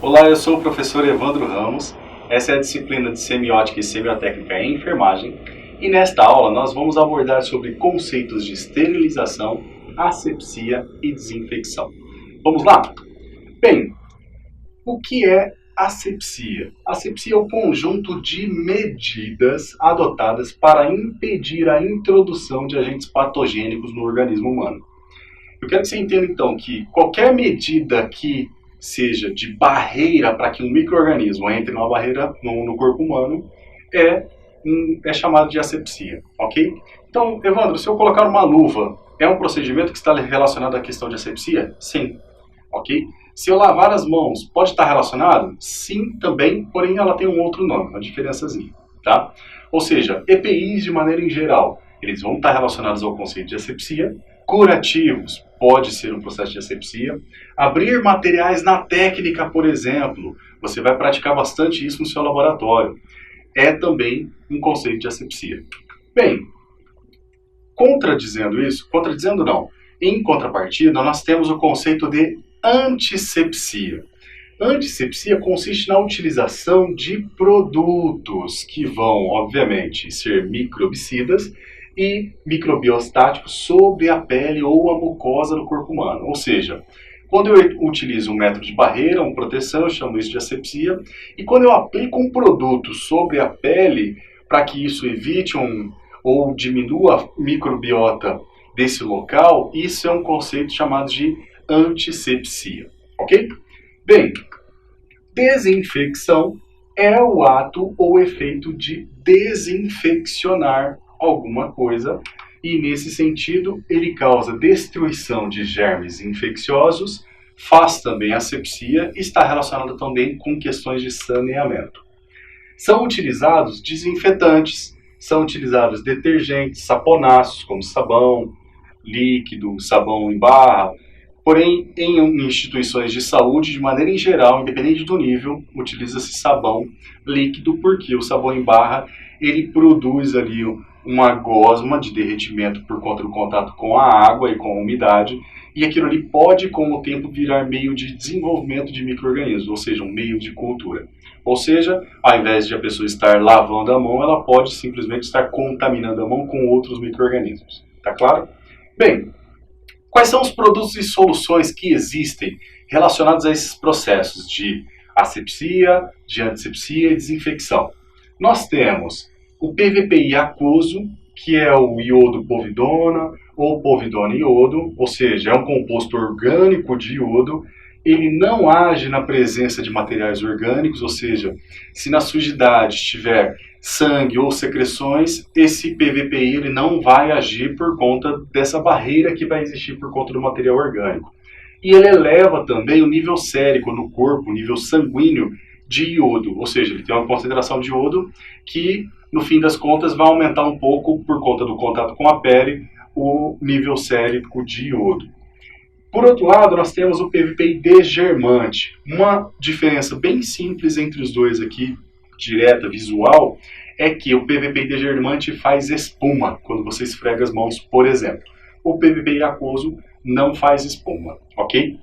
Olá, eu sou o professor Evandro Ramos, essa é a disciplina de Semiótica e Semiotécnica em Enfermagem e nesta aula nós vamos abordar sobre conceitos de esterilização, asepsia e desinfecção. Vamos lá? Bem, o que é asepsia? Asepsia é o conjunto de medidas adotadas para impedir a introdução de agentes patogênicos no organismo humano. Eu quero que você entenda então que qualquer medida que seja de barreira para que um micro-organismo entre numa barreira no corpo humano, é chamado de asepsia, ok? Então, Evandro, se eu colocar uma luva, é um procedimento que está relacionado à questão de asepsia? Sim, ok? Se eu lavar as mãos, pode estar relacionado? Sim, também, porém ela tem um outro nome, uma diferençazinha, tá? Ou seja, EPIs de maneira em geral, eles vão estar relacionados ao conceito de asepsia. Curativos, pode ser um processo de asepsia. Abrir materiais na técnica, por exemplo, você vai praticar bastante isso no seu laboratório. É também um conceito de asepsia. Bem, em contrapartida, nós temos o conceito de antisepsia. Antisepsia consiste na utilização de produtos que vão, obviamente, ser microbicidas e microbiostáticos sobre a pele ou a mucosa do corpo humano. Ou seja, quando eu utilizo um método de barreira, uma proteção, eu chamo isso de asepsia, e quando eu aplico um produto sobre a pele, para que isso evite ou diminua a microbiota desse local, isso é um conceito chamado de antisepsia, ok? Bem, desinfecção é o ato ou efeito de desinfeccionar alguma coisa, e nesse sentido ele causa destruição de germes infecciosos, faz também asepsia e está relacionado também com questões de saneamento. São utilizados desinfetantes, são utilizados detergentes, saponáceos como sabão líquido, sabão em barra, porém em instituições de saúde, de maneira em geral, independente do nível, utiliza-se sabão líquido porque o sabão em barra ele produz ali uma gosma de derretimento por conta do contato com a água e com a umidade, e aquilo ali pode, com o tempo, virar meio de desenvolvimento de micro-organismos, ou seja, um meio de cultura. Ou seja, ao invés de a pessoa estar lavando a mão, ela pode simplesmente estar contaminando a mão com outros micro-organismos. Tá claro? Bem, quais são os produtos e soluções que existem relacionados a esses processos de asepsia, de antisepsia e desinfecção? Nós temos o PVPI aquoso, que é o iodo povidona ou povidona iodo, ou seja, é um composto orgânico de iodo. Ele não age na presença de materiais orgânicos, ou seja, se na sujidade tiver sangue ou secreções, esse PVPI ele não vai agir por conta dessa barreira que vai existir por conta do material orgânico. E ele eleva também o nível sérico no corpo, o nível sanguíneo de iodo, ou seja, ele tem uma concentração de iodo que, no fim das contas, vai aumentar um pouco, por conta do contato com a pele, o nível sérico de iodo. Por outro lado, nós temos o PVPI desgermante. Uma diferença bem simples entre os dois aqui, direta, visual, é que o PVPI desgermante faz espuma quando você esfrega as mãos, por exemplo. O PVPI aquoso não faz espuma, ok?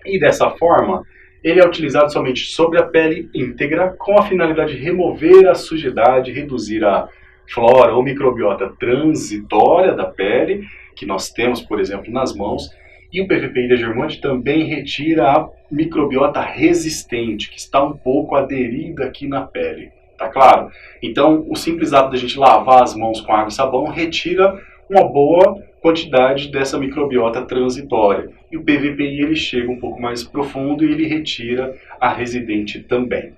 E dessa forma, ele é utilizado somente sobre a pele íntegra, com a finalidade de remover a sujidade, reduzir a flora ou microbiota transitória da pele, que nós temos, por exemplo, nas mãos. E o PVPI desgermante também retira a microbiota resistente, que está um pouco aderida aqui na pele. Tá claro? Então, o simples ato de a gente lavar as mãos com água e sabão retira uma boa quantidade dessa microbiota transitória. E o PVPI ele chega um pouco mais profundo e ele retira a residente também.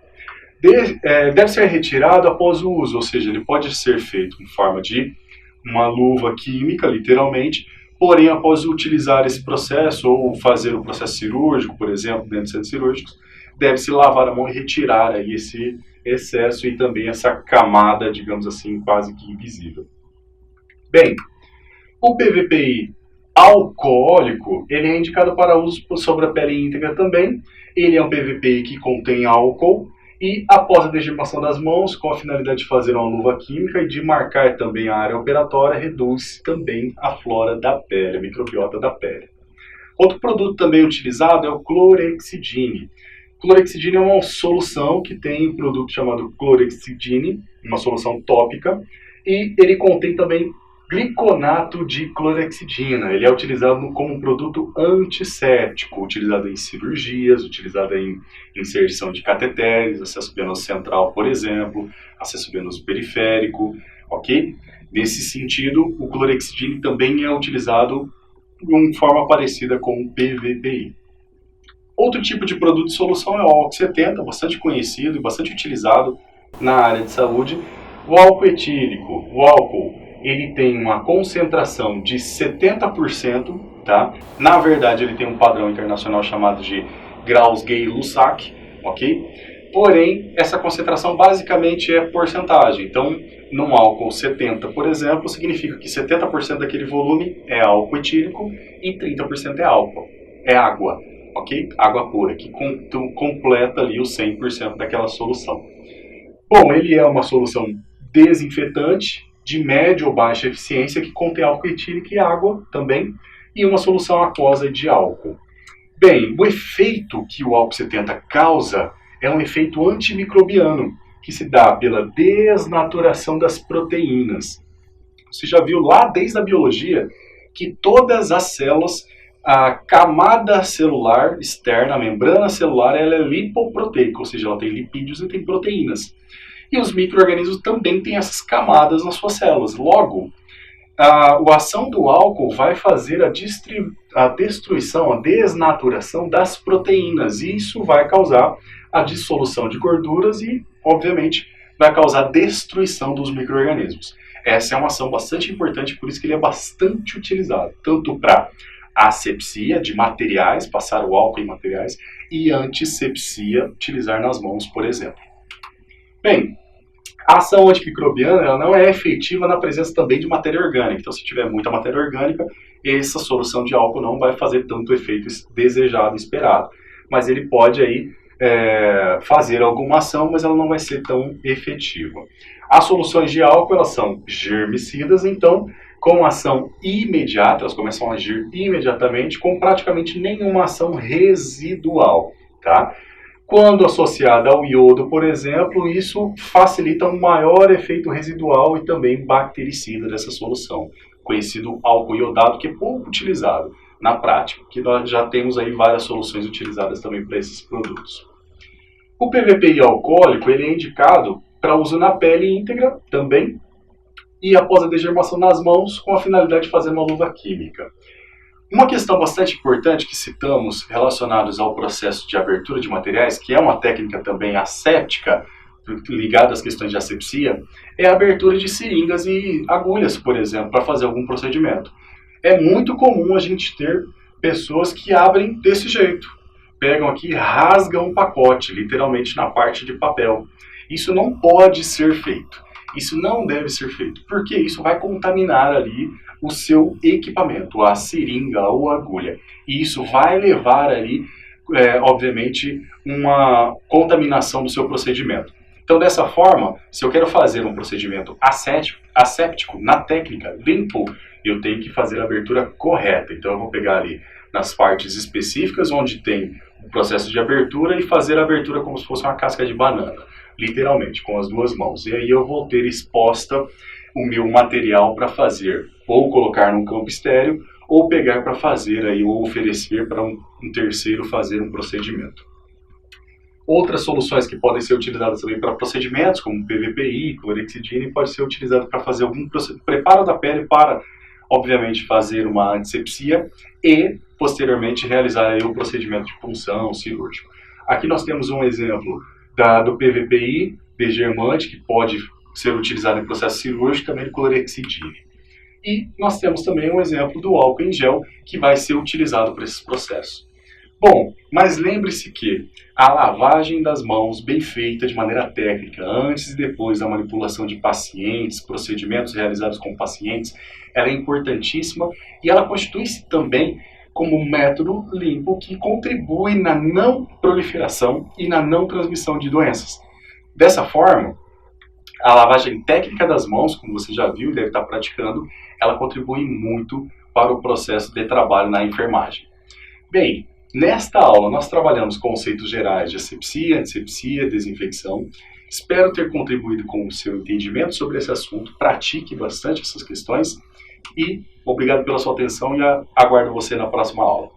Deve ser retirado após o uso, ou seja, ele pode ser feito em forma de uma luva química, literalmente, porém após utilizar esse processo ou fazer o processo cirúrgico, por exemplo, dentro de centros cirúrgicos, deve-se lavar a mão e retirar aí esse excesso e também essa camada, digamos assim, quase que invisível. Bem, o PVPI Alcoólico, ele é indicado para uso sobre a pele íntegra também. Ele é um PVPI que contém álcool e após a degemação das mãos, com a finalidade de fazer uma luva química e de marcar também a área operatória, reduz também a flora da pele, a microbiota da pele. Outro produto também utilizado é o clorexidine. Clorexidine é uma solução que tem um produto chamado clorexidine, uma solução tópica, e ele contém também gliconato de clorexidina. Ele é utilizado como um produto antisséptico, utilizado em cirurgias, utilizado em inserção de cateteres, acesso venoso central, por exemplo, acesso venoso periférico, ok? Nesse sentido, o clorexidine também é utilizado de forma parecida com o PVPI. Outro tipo de produto de solução é o álcool 70, bastante conhecido e bastante utilizado na área de saúde. O álcool etílico, o álcool, ele tem uma concentração de 70%, tá? Na verdade, ele tem um padrão internacional chamado de Graus-Gay-Lussac, ok? Porém, essa concentração basicamente é porcentagem. Então, num álcool 70, por exemplo, significa que 70% daquele volume é álcool etílico e 30% é álcool, é água, ok? Água pura, que completa ali os 100% daquela solução. Bom, ele é uma solução desinfetante de média ou baixa eficiência que contém álcool etílico e água também, e uma solução aquosa de álcool. Bem, o efeito que o álcool 70 causa é um efeito antimicrobiano, que se dá pela desnaturação das proteínas. Você já viu lá desde a biologia que todas as células, a camada celular externa, a membrana celular, ela é lipoproteica, ou seja, ela tem lipídios e tem proteínas. E os micro-organismos também têm essas camadas nas suas células. Logo, a ação do álcool vai fazer a destruição, a desnaturação das proteínas. E isso vai causar a dissolução de gorduras e, obviamente, vai causar a destruição dos micro-organismos. Essa é uma ação bastante importante, por isso que ele é bastante utilizado, tanto para asepsia de materiais, passar o álcool em materiais, e antissepsia, utilizar nas mãos, por exemplo. Bem, a ação antimicrobiana ela não é efetiva na presença também de matéria orgânica. Então, se tiver muita matéria orgânica, essa solução de álcool não vai fazer tanto efeito desejado, esperado. Mas ele pode aí fazer alguma ação, mas ela não vai ser tão efetiva. As soluções de álcool elas são germicidas, então, com ação imediata, elas começam a agir imediatamente, com praticamente nenhuma ação residual, tá? Quando associada ao iodo, por exemplo, isso facilita um maior efeito residual e também bactericida dessa solução, conhecido álcool iodado, que é pouco utilizado na prática, que nós já temos aí várias soluções utilizadas também para esses produtos. O PVPI alcoólico ele é indicado para uso na pele íntegra também e após a degermação nas mãos com a finalidade de fazer uma luva química. Uma questão bastante importante que citamos relacionados ao processo de abertura de materiais, que é uma técnica também asséptica, ligada às questões de asepsia, é a abertura de seringas e agulhas, por exemplo, para fazer algum procedimento. É muito comum a gente ter pessoas que abrem desse jeito. Pegam aqui e rasgam um pacote, literalmente na parte de papel. Isso não pode ser feito. Isso não deve ser feito, porque isso vai contaminar ali o seu equipamento, a seringa ou a agulha. E isso vai levar ali, obviamente, uma contaminação do seu procedimento. Então, dessa forma, se eu quero fazer um procedimento asséptico, na técnica, limpo, eu tenho que fazer a abertura correta. Então, eu vou pegar ali nas partes específicas, onde tem o processo de abertura, e fazer a abertura como se fosse uma casca de banana, literalmente, com as duas mãos. E aí eu vou ter exposta o meu material para fazer, ou colocar num campo estéreo, ou pegar para fazer, aí, ou oferecer para um terceiro fazer um procedimento. Outras soluções que podem ser utilizadas também para procedimentos, como PVPI, clorexidine, pode ser utilizado para fazer algum preparo da pele para, obviamente, fazer uma antisepsia e, posteriormente, realizar aí o procedimento de punção cirúrgico. Aqui nós temos um exemplo do PVPI degermante, que pode ser utilizado em processo cirúrgico, também do clorexidine. E nós temos também um exemplo do álcool em gel, que vai ser utilizado para esses processos. Bom, mas lembre-se que a lavagem das mãos bem feita de maneira técnica, antes e depois da manipulação de pacientes, procedimentos realizados com pacientes, ela é importantíssima e ela constitui-se também como um método limpo que contribui na não proliferação e na não transmissão de doenças. Dessa forma, a lavagem técnica das mãos, como você já viu e deve estar praticando, ela contribui muito para o processo de trabalho na enfermagem. Bem, nesta aula nós trabalhamos conceitos gerais de asepsia, antisepsia, desinfecção. Espero ter contribuído com o seu entendimento sobre esse assunto. Pratique bastante essas questões e obrigado pela sua atenção e aguardo você na próxima aula.